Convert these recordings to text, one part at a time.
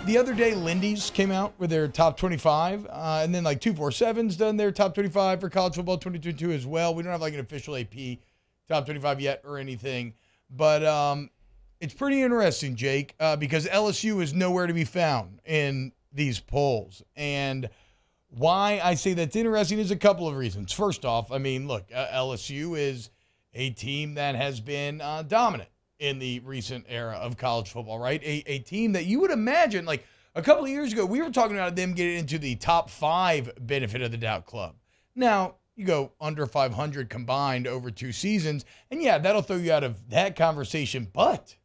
the other day, Lindy's came out with their top 25, and then like 247's done their top 25 for college football 2022 as well. We don't have like an official AP top 25 yet or anything, but it's pretty interesting, Jake, because LSU is nowhere to be found in these polls. And why I say that's interesting is a couple of reasons. First off, I mean, look, LSU is a team that has been dominant in the recent era of college football, right? A team that you would imagine, like a couple of years ago, we were talking about them getting into the top 5 benefit of the doubt club. Now, you go under 500 combined over 2 seasons, and yeah, that'll throw you out of that conversation, but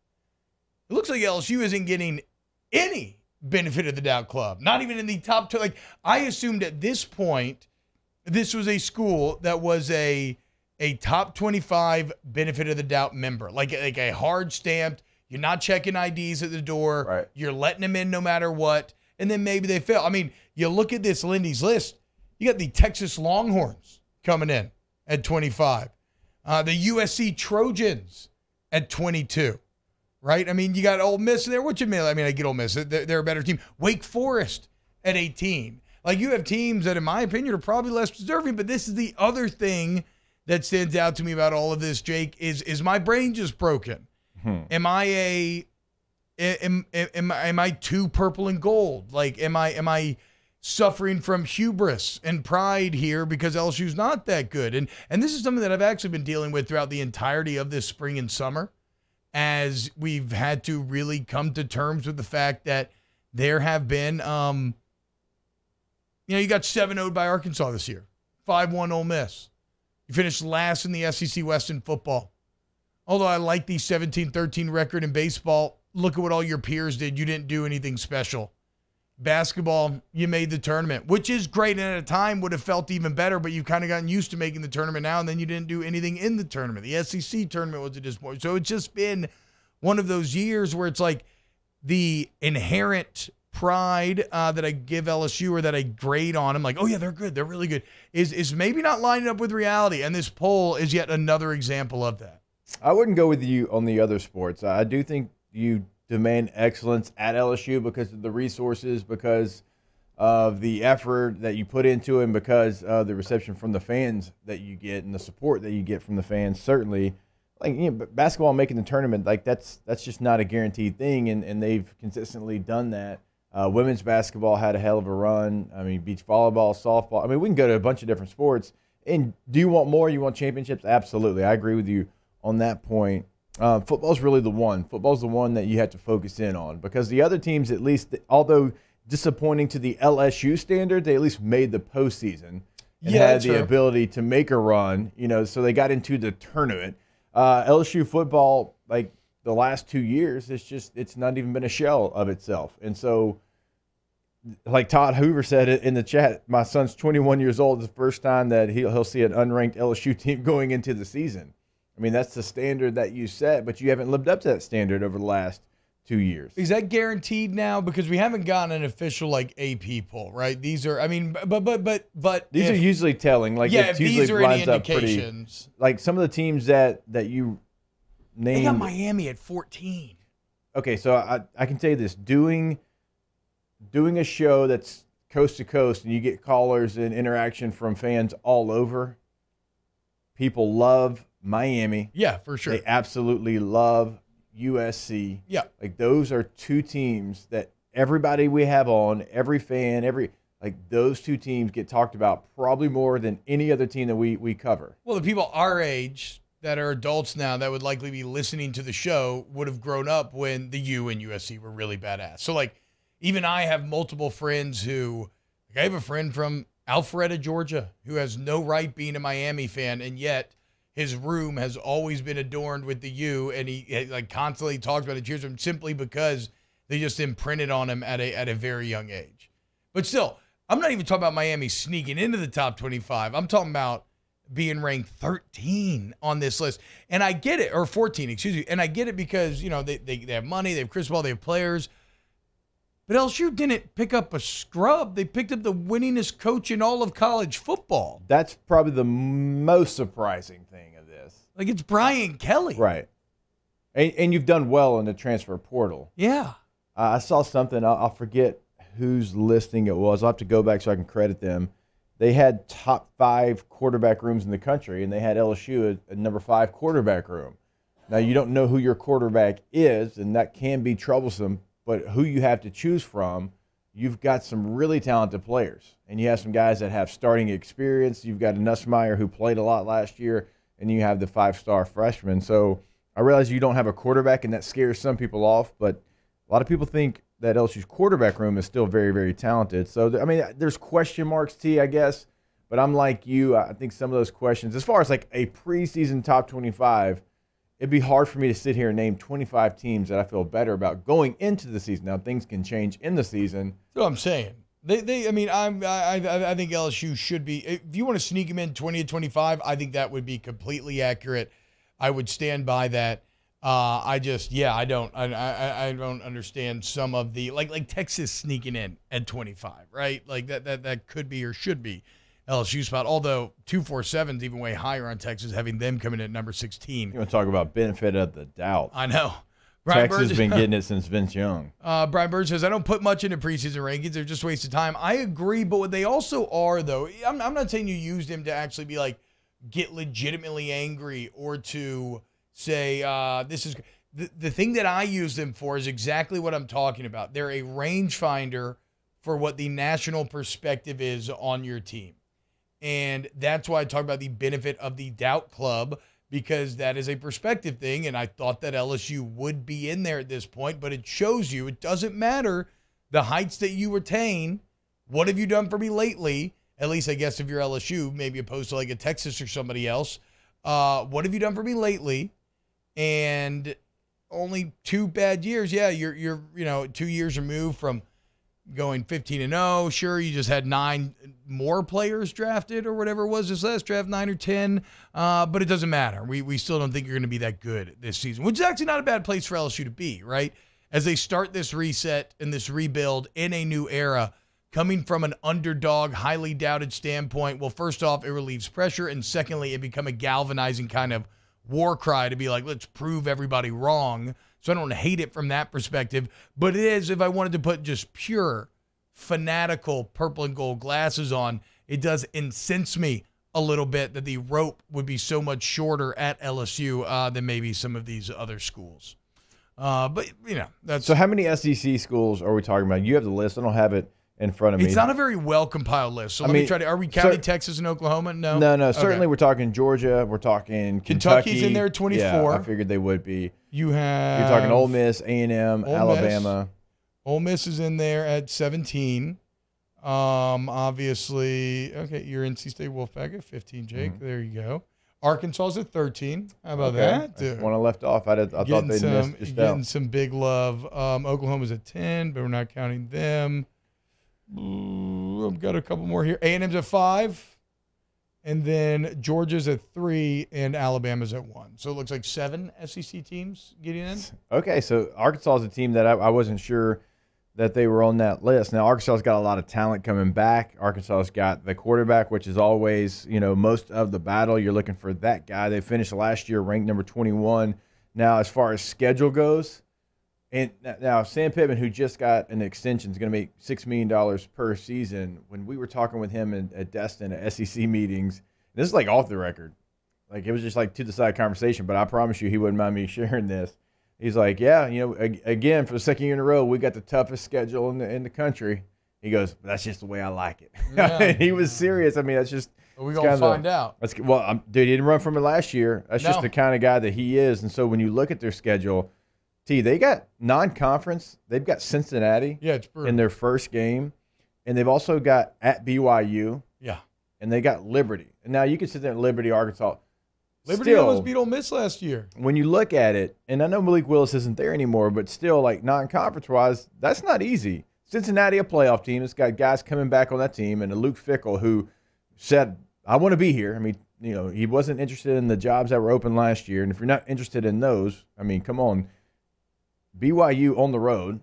it looks like LSU isn't getting any benefit of the doubt club, not even in the top 2. Like, I assumed at this point, this was a school that was a top 25 benefit of the doubt member, like a hard stamped, you're not checking IDs at the door, right. You're letting them in no matter what, and then maybe they fail. I mean, you look at this Lindy's list, you got the Texas Longhorns coming in at 25, the USC Trojans at 22, right? I mean, you got Ole Miss there, which I get Ole Miss, they're a better team. Wake Forest at 18. Like, you have teams that, in my opinion, are probably less deserving, but this is the other thing that stands out to me about all of this, Jake, is my brain just broken? Am I too purple and gold? Like, am I suffering from hubris and pride here because LSU's not that good? And this is something that I've actually been dealing with throughout the entirety of this spring and summer, as we've had to really come to terms with the fact that there have been, you got 7-0'd by Arkansas this year, 5-1 Ole Miss. You finished last in the SEC West in football. Although I like the 17-13 record in baseball, look at what all your peers did. You didn't do anything special. Basketball, you made the tournament, which is great, and at a time would have felt even better, but you've kind of gotten used to making the tournament now, and then you didn't do anything in the tournament. The SEC tournament was a disappointment. So it's just been one of those years where it's like the inherent pride that I give LSU, or that I grade on them, like, oh yeah, they're good, they're really good, is maybe not lining up with reality, and this poll is yet another example of that. I wouldn't go with you on the other sports. I do think you demand excellence at LSU because of the resources, because of the effort that you put into it, and because of the reception from the fans that you get and the support that you get from the fans. Certainly, like, basketball making the tournament, like that's just not a guaranteed thing, and they've consistently done that. Women's basketball had a hell of a run. I mean, beach volleyball, softball. I mean, we can go to a bunch of different sports. And do you want more? You want championships? Absolutely. I agree with you on that point. Football's really the one. Football's the one that you have to focus in on, because the other teams, at least, although disappointing to the LSU standard, they at least made the postseason and had the ability to make a run, so they got into the tournament. LSU football, like the last 2 years, it's not even been a shell of itself. And so, like Todd Hoover said in the chat, my son's 21 years old. It's the first time that he'll see an unranked LSU team going into the season. I mean, that's the standard that you set, but you haven't lived up to that standard over the last 2 years. Is that guaranteed now? Because we haven't gotten an official like AP poll, right? These are, I mean, but these are usually telling. Like, yeah, it if usually these are any lines up pretty. indications, Like some of the teams that you named. they got Miami at 14. Okay, so I can tell you this: doing a show that's coast to coast, and you get callers and interaction from fans all over. People love Miami. Yeah, for sure. They absolutely love USC. Yeah. Like, those are two teams that everybody we have on, every fan, those two teams get talked about probably more than any other team that we cover. Well, the people our age that are adults now that would likely be listening to the show would have grown up when the U and USC were really badass. So, like, even I have multiple friends who, like, I have a friend from Alpharetta, Georgia, who has no right being a Miami fan, and yet his room has always been adorned with the U, and he like constantly talks about it, cheers him, simply because they just imprinted on him at a very young age. But still, I'm not even talking about Miami sneaking into the top 25. I'm talking about being ranked 13 on this list. And I get it, or 14, excuse me. And I get it because, they have money, they have Chris Paul, they have players. But LSU didn't pick up a scrub. They picked up the winningest coach in all of college football. That's probably the most surprising thing of this. Like, it's Brian Kelly. Right. And you've done well in the transfer portal. Yeah. I saw something. I'll forget whose listing it was. I'll have to go back so I can credit them. They had top 5 quarterback rooms in the country, and they had LSU at number 5 quarterback room. Now, you don't know who your quarterback is, and that can be troublesome, but who you have to choose from, you've got some really talented players. And you have some guys that have starting experience. You've got a Nussmeier who played a lot last year, and you have the 5-star freshman. So I realize you don't have a quarterback, and that scares some people off, but a lot of people think that LSU's quarterback room is still very, very talented. So, I mean, there's question marks, T, I guess, but I'm like you. I think some of those questions, as far as like a preseason top 25, it'd be hard for me to sit here and name 25 teams that I feel better about going into the season. Now, things can change in the season. That's what I'm saying. I think LSU should be. If you want to sneak them in 20 to 25, I think that would be completely accurate. I would stand by that. I don't understand some of the like Texas sneaking in at 25, right? Like that could be or should be LSU spot. Although 247 is even way higher on Texas, having them coming in at number 16. You want to talk about benefit of the doubt? I know. Texas has been getting it since Vince Young. Brian Bird says, I don't put much into preseason rankings. They're just a waste of time. I agree, but what they also are, though, I'm not saying you use them to actually be like, get legitimately angry or to say, this is the thing that I use them for is exactly what I'm talking about. They're a rangefinder for what the national perspective is on your team. And that's why I talk about the benefit of the Doubt Club, because that is a perspective thing, and I thought that LSU would be in there at this point, but it shows you it doesn't matter the heights that you attain. What have you done for me lately? At least I guess if you're LSU, maybe opposed to like a Texas or somebody else. What have you done for me lately? And only 2 bad years. Yeah, you're 2 years removed from going 15-0. Sure, you just had 9 more players drafted or whatever it was this last draft, 9 or 10. But it doesn't matter. We still don't think you're going to be that good this season, which is actually not a bad place for LSU to be, right? As they start this reset and this rebuild in a new era, coming from an underdog, highly doubted standpoint. Well, first off, it relieves pressure, and secondly, it become a galvanizing kind of war cry to be like, let's prove everybody wrong. So I don't hate it from that perspective, but it is, if I wanted to put just pure, fanatical purple and gold glasses on, it does incense me a little bit that the rope would be so much shorter at LSU than maybe some of these other schools. But, that's... So how many SEC schools are we talking about? You have the list. I don't have it in front of me. It's not a very well-compiled list. So let me try to... Are we counting Texas and Oklahoma? No? No. Certainly we're talking Georgia. We're talking Kentucky. Kentucky's in there at 24. Yeah, I figured they would be. You're talking Ole Miss, A&M, Alabama. Ole Miss is in there at 17. Obviously, okay, your NC State Wolfpack at 15, Jake. Mm-hmm. There you go. Arkansas is at 13. How about that? That's one I left off. I thought they'd missed just getting some big love. Oklahoma's at 10, but we're not counting them. I've got a couple more here. A&M's at 5. And then Georgia's at 3 and Alabama's at 1. So it looks like 7 SEC teams getting in. Okay, so Arkansas is a team that I wasn't sure that they were on that list. Now, Arkansas's got a lot of talent coming back. Arkansas's got the quarterback, which is always, most of the battle. You're looking for that guy. They finished last year ranked number 21. Now, as far as schedule goes, and now Sam Pittman, who just got an extension, is going to make $6 million per season. When we were talking with him at Destin at SEC meetings, this is like off the record. Like, it was just like to the side conversation, but I promise you he wouldn't mind me sharing this. He's like, yeah, again, for the second year in a row, we got the toughest schedule in the country. He goes, that's just the way I like it. Yeah. He was serious. I mean, that's just. We're going to find out. Dude, he didn't run from it last year. That's just the kind of guy that he is. And so when you look at their schedule, they got non-conference. They've got Cincinnati it's in their first game. And they've also got at BYU. Yeah. And they got Liberty. And now you can sit there at Liberty, Arkansas. Liberty almost beat Ole Miss last year. When you look at it, and I know Malik Willis isn't there anymore, but still, like, non-conference-wise, that's not easy. Cincinnati, a playoff team. It's got guys coming back on that team, and a Luke Fickell who said, I want to be here. I mean, he wasn't interested in the jobs that were open last year, and if you're not interested in those, I mean, come on. BYU on the road,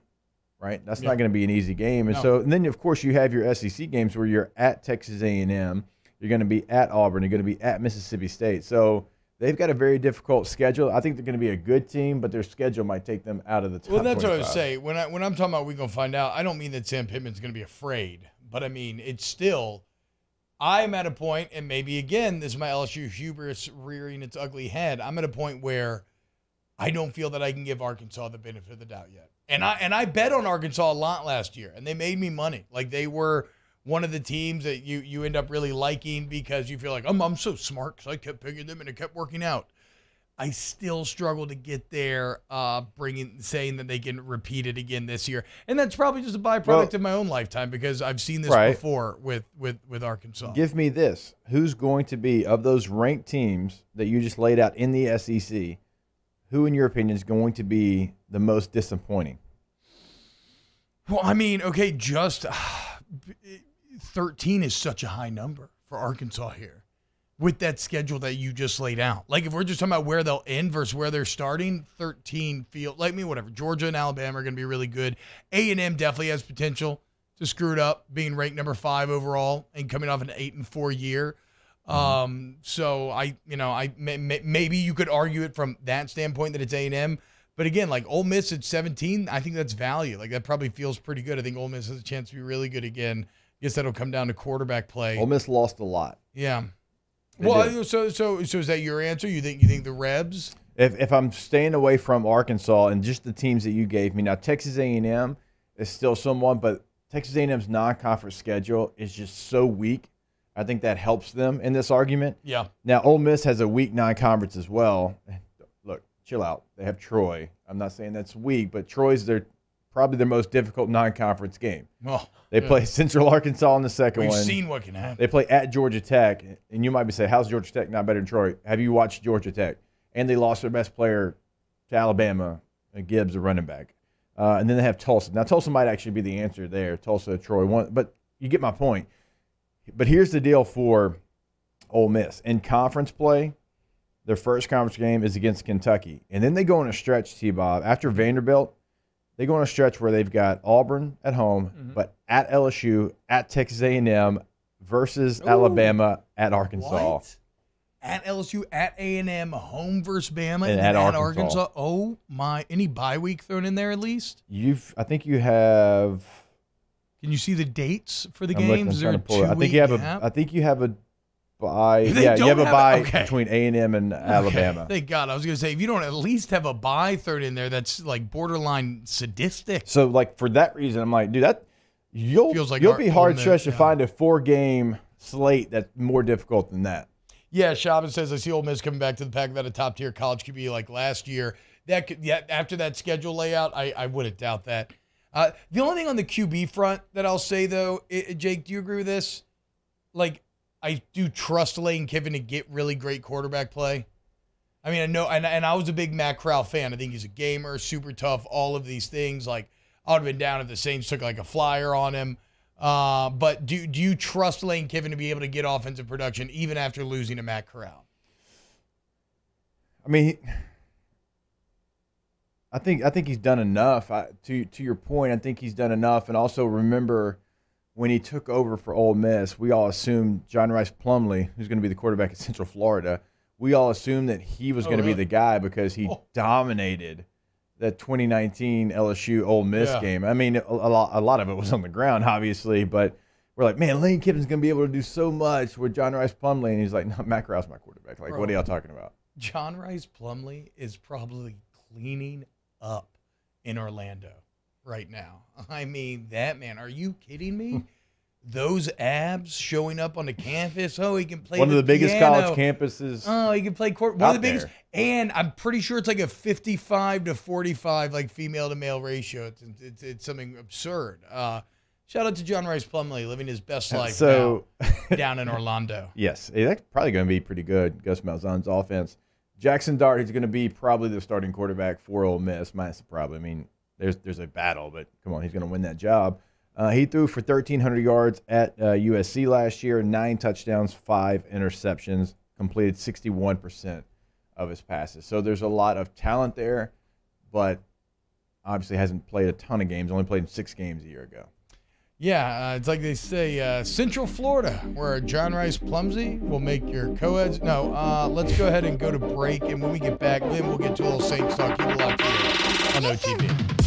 right? That's not going to be an easy game. And then, of course, you have your SEC games where you're at Texas A&M. You're going to be at Auburn. You're going to be at Mississippi State. So they've got a very difficult schedule. I think they're going to be a good team, but their schedule might take them out of the top. Well, that's 25. what I was saying. When I'm talking about we're going to find out, I don't mean that Sam Pittman's going to be afraid, but I mean it's still. I'm at a point, and maybe again, this is my LSU hubris rearing its ugly head. I'm at a point where I don't feel that I can give Arkansas the benefit of the doubt yet. And I bet on Arkansas a lot last year, and they made me money. Like they were one of the teams that you end up really liking because you feel like I'm so smart because I kept picking them and it kept working out. I still struggle to get there, saying that they can repeat it again this year, and that's probably just a byproduct of my own lifetime because I've seen this before with Arkansas. Give me this: who's going to be of those ranked teams that you just laid out in the SEC? Who, in your opinion, is going to be the most disappointing? Well, I mean, okay, just 13 is such a high number for Arkansas here. With that schedule that you just laid out. Like, if we're just talking about where they'll end versus where they're starting, 13 feel like me, whatever. Georgia and Alabama are going to be really good. A&M definitely has potential to screw it up, being ranked number 5 overall and coming off an 8-4 year. So maybe you could argue it from that standpoint that it's A&M. But again, like Ole Miss at 17, I think that's value. Like that probably feels pretty good. I think Ole Miss has a chance to be really good again. I guess that'll come down to quarterback play. Ole Miss lost a lot. Yeah. Well, so is that your answer? You think the Rebs? If I'm staying away from Arkansas and just the teams that you gave me, now Texas A&M is still someone, but Texas A&M's non-conference schedule is just so weak. I think that helps them in this argument. Yeah. Now Ole Miss has a weak non-conference as well. Look, chill out. They have Troy. I'm not saying that's weak, but Troy's probably their most difficult non-conference game. Oh, they play Central Arkansas in the second one. We've seen what can happen. They play at Georgia Tech, and you might be saying, how's Georgia Tech not better than Troy? Have you watched Georgia Tech? And they lost their best player to Alabama, Gibbs, a running back. And then they have Tulsa. Now, Tulsa might actually be the answer there. Tulsa, Troy, but you get my point. But here's the deal for Ole Miss. In conference play, their first conference game is against Kentucky. And then they go on a stretch, T-Bob. After Vanderbilt, they go on a stretch where they've got Auburn at home, but at LSU, at Texas A&M versus Alabama, at Arkansas. What? At LSU, at A&M, home versus Bama, and at Arkansas. Oh, my. Any bye week thrown in there at least? I think you have. Can you see the dates for the games? Is there a 2-week I think you have a bye. Yeah, you have a bye between A&M and Alabama. Thank God. I was going to say, if you don't at least have a bye third in there, that's like borderline sadistic. So, like, for that reason, I'm like, dude, you'll be hard-stretched to find a 4-game slate that's more difficult than that. Yeah, Shabbat says, I see Ole Miss coming back to the pack without a top-tier college QB like last year. After that schedule layout, I wouldn't doubt that. The only thing on the QB front that I'll say, though, Jake, do you agree with this? Like, I do trust Lane Kiffin to get really great quarterback play. I mean, I know, and I was a big Matt Corral fan. I think he's a gamer, super tough, all of these things. Like, I would have been down if the Saints took like a flyer on him. But do you trust Lane Kiffin to be able to get offensive production even after losing to Matt Corral? I mean, I think he's done enough. To your point, I think he's done enough. And also remember, when he took over for Ole Miss, we all assumed John Rice Plumlee, who's going to be the quarterback at Central Florida, we all assumed that he was going to be the guy because he dominated that 2019 LSU Ole Miss game. I mean, a lot of it was on the ground, obviously, but we're like, man, Lane Kiffin's going to be able to do so much with John Rice Plumlee. And he's like, no, Matt Corral's my quarterback. Like, what are y'all talking about? John Rice Plumlee is probably cleaning up in Orlando right now. I mean, that man, are you kidding me? Those abs showing up on the campus. Oh, he can play one of the biggest piano. college campuses. Oh, he can play court. One of the biggest. And I'm pretty sure it's like a 55 to 45 like female to male ratio. It's something absurd. Shout out to John Rice Plumlee living his best life now down in Orlando. Yes, that's probably going to be pretty good. Gus Malzahn's offense. Jackson Dart is going to be probably the starting quarterback for Ole Miss. Probably. I mean, there's a battle, but come on, he's going to win that job. He threw for 1,300 yards at USC last year, 9 touchdowns, 5 interceptions, completed 61% of his passes. So there's a lot of talent there, but obviously hasn't played a ton of games, only played 6 games a year ago. Yeah, it's like they say, Central Florida, where John Rice Plumsey will make your co-eds. No, let's go ahead and go to break, and when we get back, then we'll get to a little Saints talk. Keep it locked here on OTB.